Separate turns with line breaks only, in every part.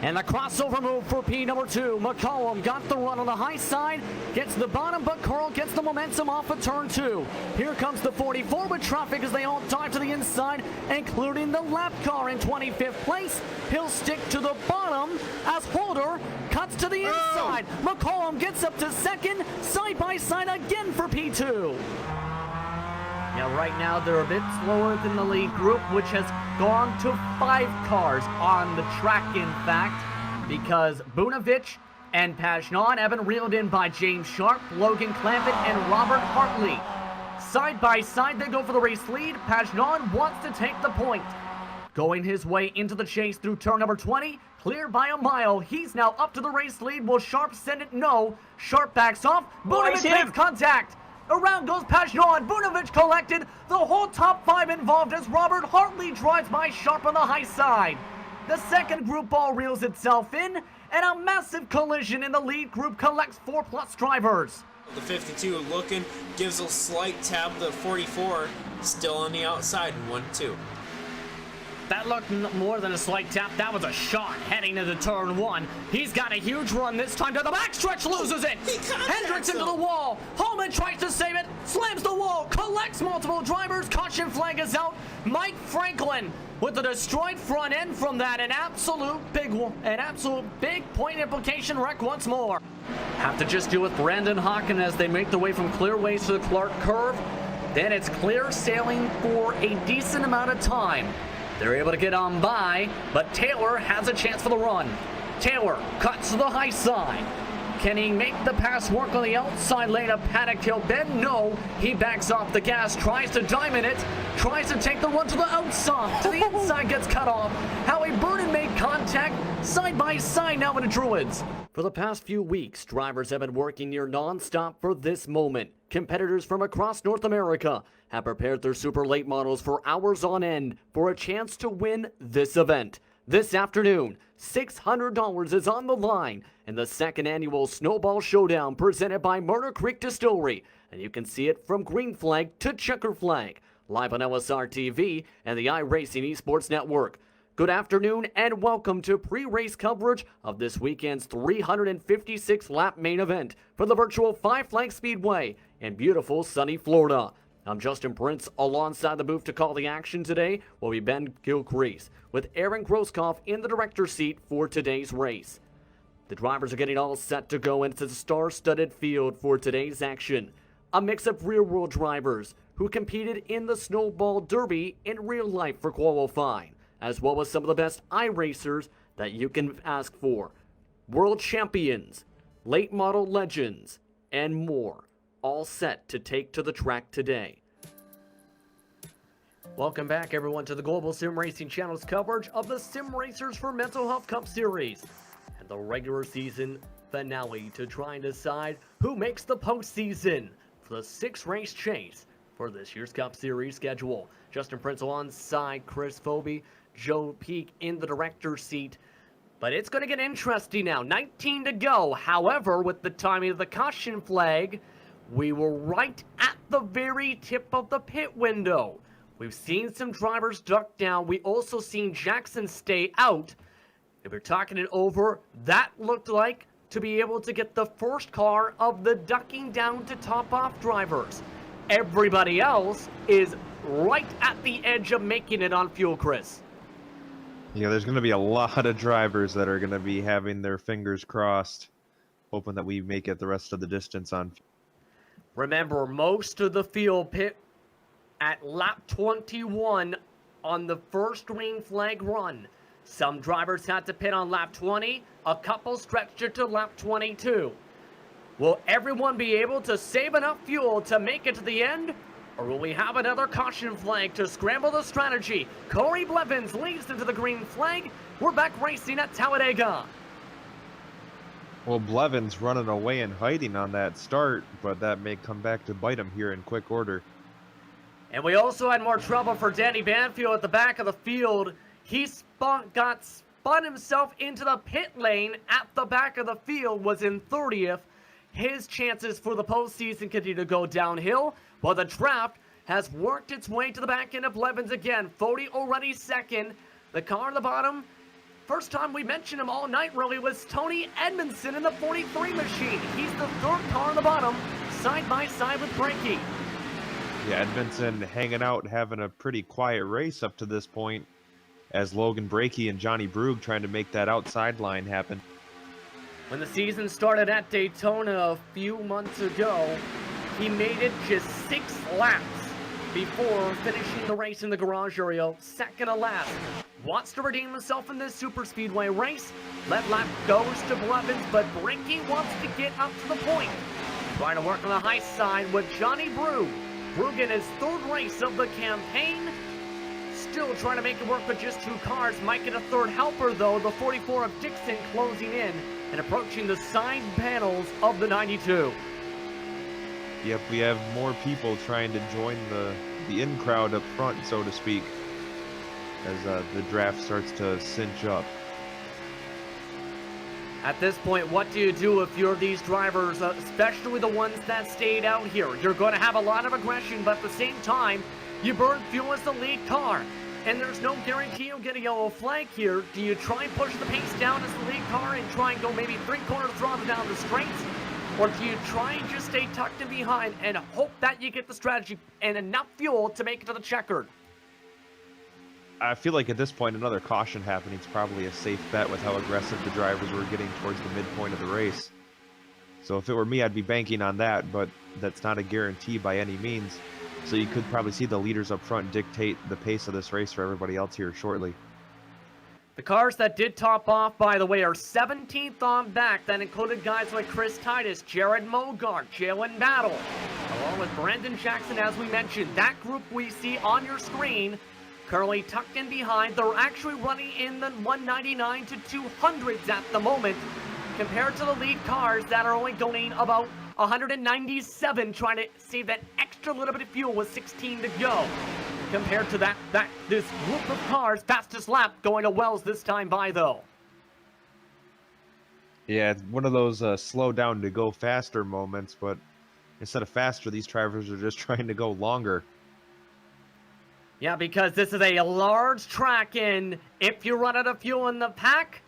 And the crossover move for P number 2. McCollum got the run on the high side, gets the bottom, but Carl gets the momentum off of turn 2. Here comes the 44 with traffic as they all dive to the inside, including the lap car in 25th place. He'll stick to the bottom as Holder cuts to the inside. McCollum gets up to second, side by side again for P2. Now, right now, they're a bit slower than the lead group, which has gone to 5 cars on the track, in fact, because Bunovich and Pajnon have been reeled in by James Sharp, Logan Clampett, and Robert Hartley. Side by side, they go for the race lead. Pajnon wants to take the point. Going his way into the chase through turn number 20, clear by a mile. He's now up to the race lead. Will Sharp send it? No. Sharp backs off. Bunovich makes contact. Around goes Pajnon. Bunovich collected. The whole top 5 involved as Robert Hartley drives by Sharp on the high side. The second group all reels itself in, and a massive collision in the lead group collects 4+ drivers.
The 52 looking, gives a slight tap. The 44 still on the outside in 1-2.
That looked more than a slight tap. That was a shot heading into turn 1. He's got a huge run this time to the backstretch, loses it. Hendricks into the wall. Holman tries to save it, slams the wall, collects multiple drivers. Caution flag is out. Mike Franklin with a destroyed front end from that. An absolute big point implication wreck once more. Have to just do with Brandon Hawken as they make their way from Clearways to the Clark Curve. Then it's clear sailing for a decent amount of time. They're able to get on by, but Taylor has a chance for the run. Taylor cuts to the high side. Can he make the pass work on the outside lane of Paddock Hill Bend? No. He backs off the gas, tries to diamond it, tries to take the run to the outside. To the inside, gets cut off. Howie Burden made contact side by side now with the Druids. For the past few weeks, drivers have been working near non-stop for this moment. Competitors from across North America have prepared their super late models for hours on end for a chance to win this event. This afternoon, $600 is on the line in the second annual Snowball Showdown presented by Murder Creek Distillery. And you can see it from green flag to checker flag, live on LSR TV and the iRacing eSports Network. Good afternoon and welcome to pre-race coverage of this weekend's 356-lap main event for the virtual Five Flags Speedway in beautiful sunny Florida. I'm Justin Prince. Alongside the booth to call the action today will be Ben Gilcrease, with Aaron Grosskopf in the director's seat for today's race. The drivers are getting all set to go into the star-studded field for today's action. A mix of real-world drivers who competed in the Snowball Derby in real life for qualifying, as well as some of the best iRacers that you can ask for. World champions, late model legends, and more, all set to take to the track today. Welcome back, everyone, to the Global Sim Racing Channel's coverage of the Sim Racers for Mental Health Cup Series and the regular season finale to try and decide who makes the postseason for the 6-race chase for this year's Cup Series schedule. Justin Prince alongside Chris Phoebe, Joe Peak in the director's seat. But it's going to get interesting now. 19 to go. However, with the timing of the caution flag, we were right at the very tip of the pit window. We've seen some drivers duck down. We also seen Jackson stay out. If we're talking it over, that looked like to be able to get the first car of the ducking down to top off drivers. Everybody else is right at the edge of making it on fuel, Chris.
Yeah, there's going to be a lot of drivers that are going to be having their fingers crossed, hoping that we make it the rest of the distance on.
Remember, most of the field pit at lap 21 on the first green flag run. Some drivers had to pit on lap 20, a couple stretched it to lap 22. Will everyone be able to save enough fuel to make it to the end? Or will we have another caution flag to scramble the strategy? Corey Blevins leads into the green flag. We're back racing at Talladega.
Well, Blevins running away and hiding on that start, but that may come back to bite him here in quick order.
And we also had more trouble for Danny Banfield at the back of the field. He got spun himself into the pit lane at the back of the field, was in 30th. His chances for the postseason continue to go downhill, while the draft has worked its way to the back end of Blevins again. Fody already second. The car on the bottom first time we mentioned him all night really was Tony Edmondson in the 43 machine. He's the third car on the bottom, side by side with Brakey.
Yeah, Edmondson hanging out, having a pretty quiet race up to this point, as Logan Brakey and Johnny Brugge trying to make that outside line happen.
When the season started at Daytona a few months ago, he made it just 6 laps before finishing the race in the garage area, second to last. Wants to redeem himself in this super speedway race. Left lap goes to Blevins, but Brakey wants to get up to the point. Trying to work on the high side with Johnny Brugge. Brugge in his third race of the campaign. Still trying to make it work with just 2 cars. Might get a third helper though. The 44 of Dixon closing in and approaching the side panels of the 92.
Yep, we have more people trying to join the in crowd up front, so to speak, as the draft starts to cinch up.
At this point, what do you do if you're these drivers, especially the ones that stayed out here? You're going to have a lot of aggression, but at the same time, you burn fuel as the lead car. And there's no guarantee you'll get a yellow flag here. Do you try and push the pace down as the lead car and try and go maybe 3/4 throttle down the straights? Or do you try and just stay tucked in behind and hope that you get the strategy and enough fuel to make it to the checkered?
I feel like at this point, another caution happening is probably a safe bet with how aggressive the drivers were getting towards the midpoint of the race. So if it were me, I'd be banking on that, but that's not a guarantee by any means. So you could probably see the leaders up front dictate the pace of this race for everybody else here shortly.
The cars that did top off, by the way, are 17th on back. That included guys like Chris Titus, Jared Mogart, Jalen Battle, along with Brandon Jackson, as we mentioned. That group we see on your screen, currently tucked in behind. They're actually running in the 199 to 200s at the moment, compared to the lead cars that are only going about 197, trying to save that extra little bit of fuel with 16 to go. Compared to this group of cars, fastest lap going to Wells this time by, though.
Yeah, it's one of those slow down to go faster moments, but instead of faster, these drivers are just trying to go longer.
Yeah, because this is a large track, and if you run out of fuel in the pack,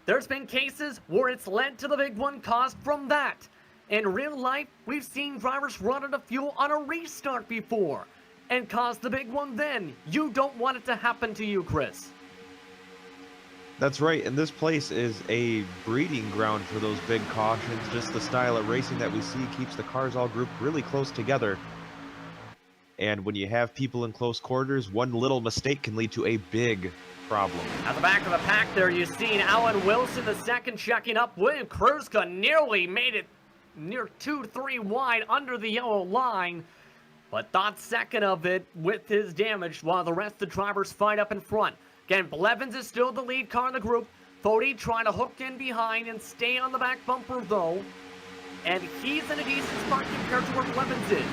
there's been cases where it's led to the big one caused from that. In real life, we've seen drivers run out of fuel on a restart before and cause the big one then. You don't want it to happen to you, Chris.
That's right, and this place is a breeding ground for those big cautions. Just the style of racing that we see keeps the cars all grouped really close together. And when you have people in close quarters, one little mistake can lead to a big problem.
At the back of the pack there, you've seen Alan Wilson, the second, checking up. William Kruska nearly made it near 2-3 wide under the yellow line, but thought second of it with his damage while the rest of the drivers fight up in front. Again, Blevins is still the lead car in the group. Fody trying to hook in behind and stay on the back bumper though, and he's in a decent spot compared to where Blevins is.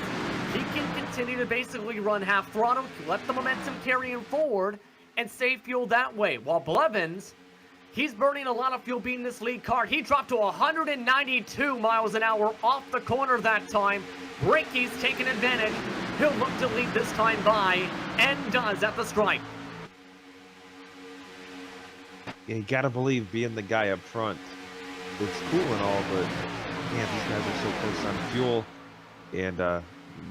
He can continue to basically run half throttle, let the momentum carry him forward, and save fuel that way. While Blevins, he's burning a lot of fuel being this lead car. He dropped to 192 miles an hour off the corner that time. Brakey's taking advantage. He'll look to lead this time by, and does at the stripe.
Yeah, you gotta believe being the guy up front. It's cool and all, but man, these guys are so close on fuel. And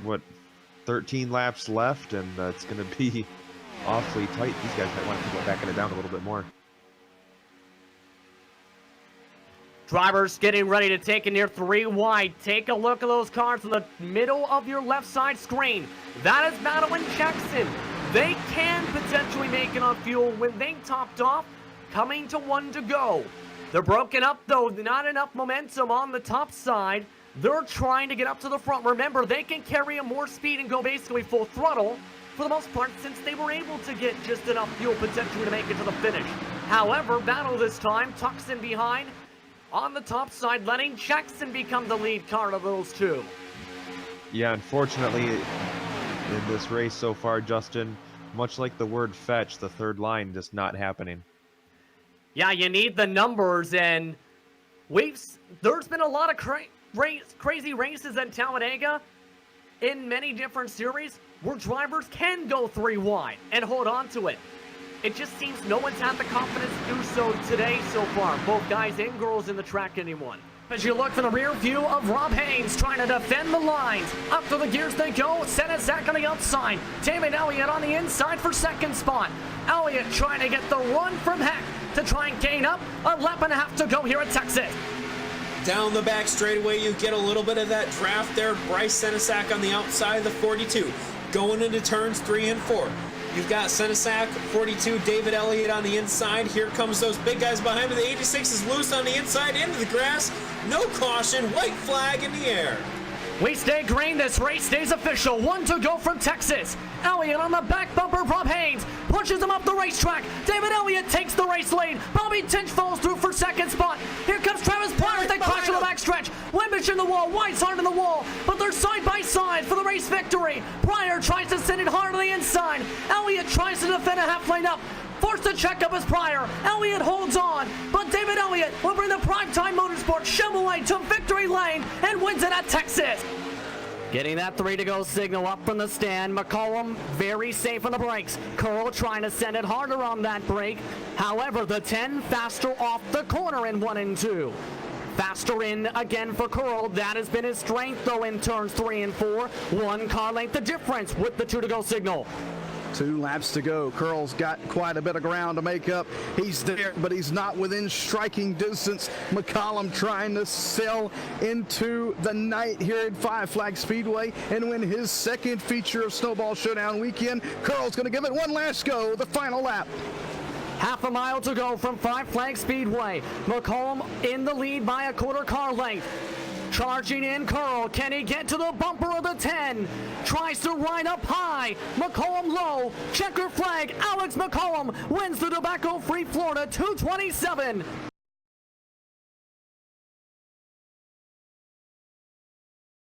what, 13 laps left, and it's gonna be awfully tight. These guys might want to go backing it down a little bit more.
Drivers getting ready to take it near 3 wide. Take a look at those cars in the middle of your left side screen. That is Battle and Jackson. They can potentially make it on fuel when they topped off, coming to 1 to go. They're broken up though, not enough momentum on the top side. They're trying to get up to the front. Remember, they can carry more speed and go basically full throttle for the most part, since they were able to get just enough fuel potentially to make it to the finish. However, Battle this time tucks in behind on the top side, letting Jackson become the lead car of those two.
Yeah, unfortunately, in this race so far, Justin, much like the word fetch, the third line just not happening.
Yeah, you need the numbers, and there's been a lot of crazy races at Talladega in many different series where drivers can go 3 wide and hold on to it. it just seems no one's had the confidence to do so today so far. Both guys and girls in the track, anyone. As you look for the rear view of Rob Haynes trying to defend the lines. Up to the gears they go. Senesac on the outside. Damon Elliott on the inside for second spot. Elliott trying to get the run from Heck to try and gain up. A lap and a half to go here at Texas.
Down the back straightaway, you get a little bit of that draft there. Bryce Senesac on the outside of the 42. Going into turns 3 and 4. You've got Senesac, 42, David Elliott on the inside. Here comes those big guys behind him. The 86 is loose on the inside, into the grass. No caution, white flag in the air.
We stay green, this race stays official. 1 to go from Texas. Elliott on the back bumper, Rob Haynes pushes him up the racetrack. David Elliott takes the race lead. Bobby Tinch falls through for second spot. Here comes Travis Pryor, they crash on the backstretch. Wimbish in the wall, Weishart in the wall, but they're side by side for the race victory. Pryor tries to send it hard to the inside. Elliott tries to defend a half lane up. Forced to check up as Pryor. Elliott holds on, but David Elliott will bring the primetime motorsport Chevrolet to victory lane and wins it at Texas. Getting that 3 to go signal up from the stand. McCollum very safe on the brakes. Curl trying to send it harder on that brake. However, the 10 faster off the corner in 1 and 2. Faster in again for Curl. That has been his strength though in turns 3 and 4. 1 car length the difference with the 2 to go signal.
2 laps to go. Curl's got quite a bit of ground to make up. He's there, but he's not within striking distance. McCollum trying to sail into the night here at Five Flag Speedway and win his second feature of Snowball Showdown weekend. Curl's going to give it one last go, the final lap.
Half a mile to go from Five Flag Speedway. McCollum in the lead by a quarter car length. Charging in Curl, can he get to the bumper of the 10? Tries to ride up high, McCollum low, checker flag, Alex McCollum wins the tobacco-free Florida 227.